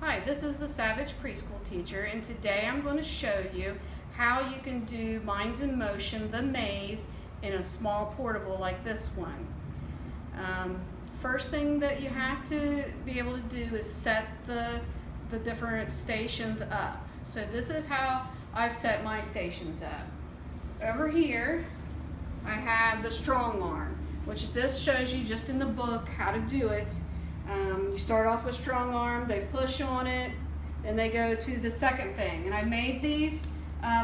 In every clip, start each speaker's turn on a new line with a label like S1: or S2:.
S1: Hi, this is the Savage Preschool Teacher, and today I'm going to show you how you can do Minds in Motion, the maze, in a small portable like this one. First thing that you have to be able to do is set the different stations up. So this is how I've set my stations up. Over here, I have the strong arm, which is, this shows you just in the book how to do it. You start off with strong arm, they push on it, and they go to the second thing. And I made these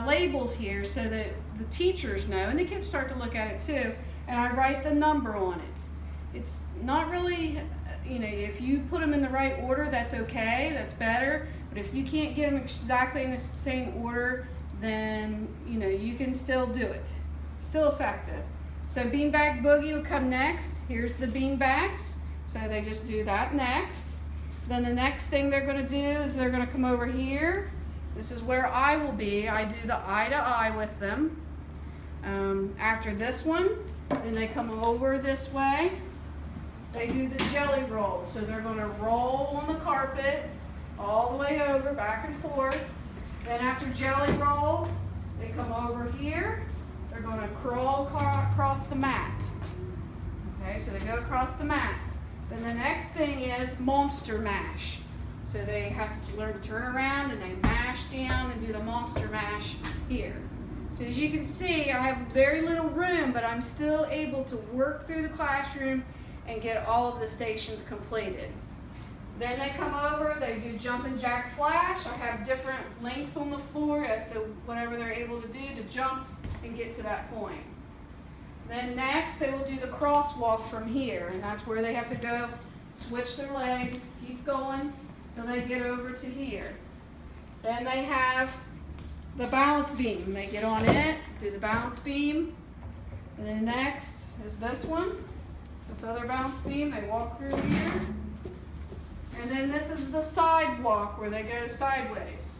S1: labels here so that the teachers know, and the kids start to look at it too, and I write the number on it. It's not really, if you put them in the right order, that's okay, that's better. But if you can't get them exactly in the same order, then you can still do it. Still effective. So Beanbag Boogie will come next. Here's the beanbags. So they just do that next. Then the next thing they're going to do is they're going to come over here. This is where I will be. I do the eye to eye with them. After this one, then they come over this way. They do the jelly roll. So they're going to roll on the carpet all the way over, back and forth. Then after jelly roll, they come over here. They're going to crawl across the mat. Okay, so they go across the mat. Then the next thing is monster mash. So they have to learn to turn around and they mash down and do the monster mash here. So as you can see, I have very little room, but I'm still able to work through the classroom and get all of the stations completed. Then they come over, they do jumping jack flash. I have different lengths on the floor as to whatever they're able to do to jump and get to that point. Then next, they will do the crosswalk from here, and that's where they have to go, switch their legs, keep going till they get over to here. Then they have the balance beam. They get on it, do the balance beam. And then next is this one, this other balance beam. They walk through here. And then this is the sidewalk where they go sideways.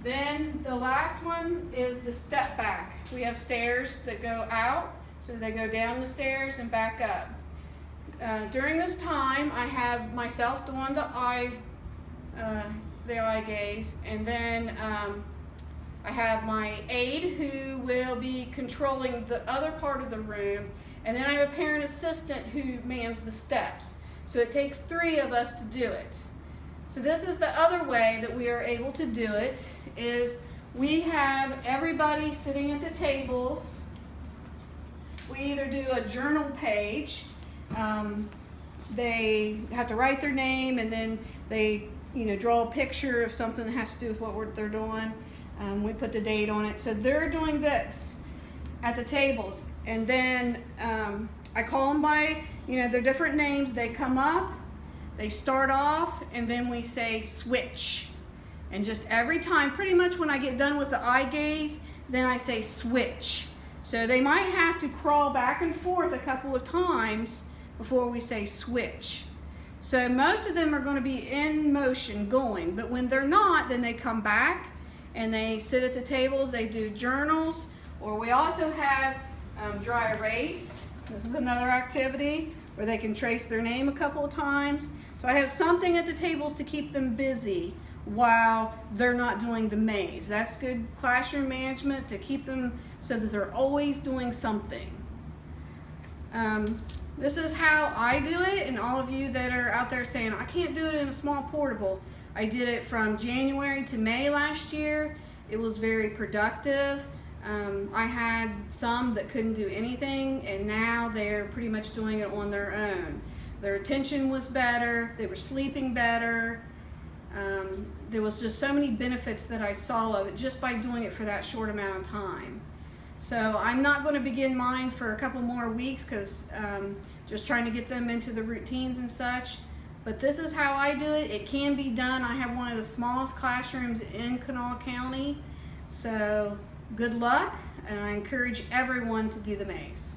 S1: Then the last one is the step back. We have stairs that go out, so they go down the stairs and back up. During this time, I have myself doing the eye gaze, and then I have my aide who will be controlling the other part of the room, and then I have a parent assistant who mans the steps. So it takes 3 of us to do it. So this is the other way that we are able to do it, is we have everybody sitting at the tables. We either do a journal page. They have to write their name, and then they draw a picture of something that has to do with what they're doing. We put the date on it. So they're doing this at the tables. And then I call them by their different names. They come up. They start off, and then we say switch. And just every time, pretty much when I get done with the eye gaze, then I say switch. So they might have to crawl back and forth a couple of times before we say switch. So most of them are going to be in motion going, but when they're not, then they come back and they sit at the tables, they do journals, or we also have dry erase. This is another activity where they can trace their name a couple of times. So I have something at the tables to keep them busy while they're not doing the maze. That's good classroom management, to keep them so that they're always doing something. This is how I do it, and all of you that are out there saying, I can't do it in a small portable. I did it from January to May last year. It was very productive. I had some that couldn't do anything, and now they're pretty much doing it on their own. Their attention was better, they were sleeping better. There was just so many benefits that I saw of it just by doing it for that short amount of time. So I'm not going to begin mine for a couple more weeks because just trying to get them into the routines and such. But this is how I do it. It can be done. I have one of the smallest classrooms in Kanawha County. So good luck, and I encourage everyone to do the maze.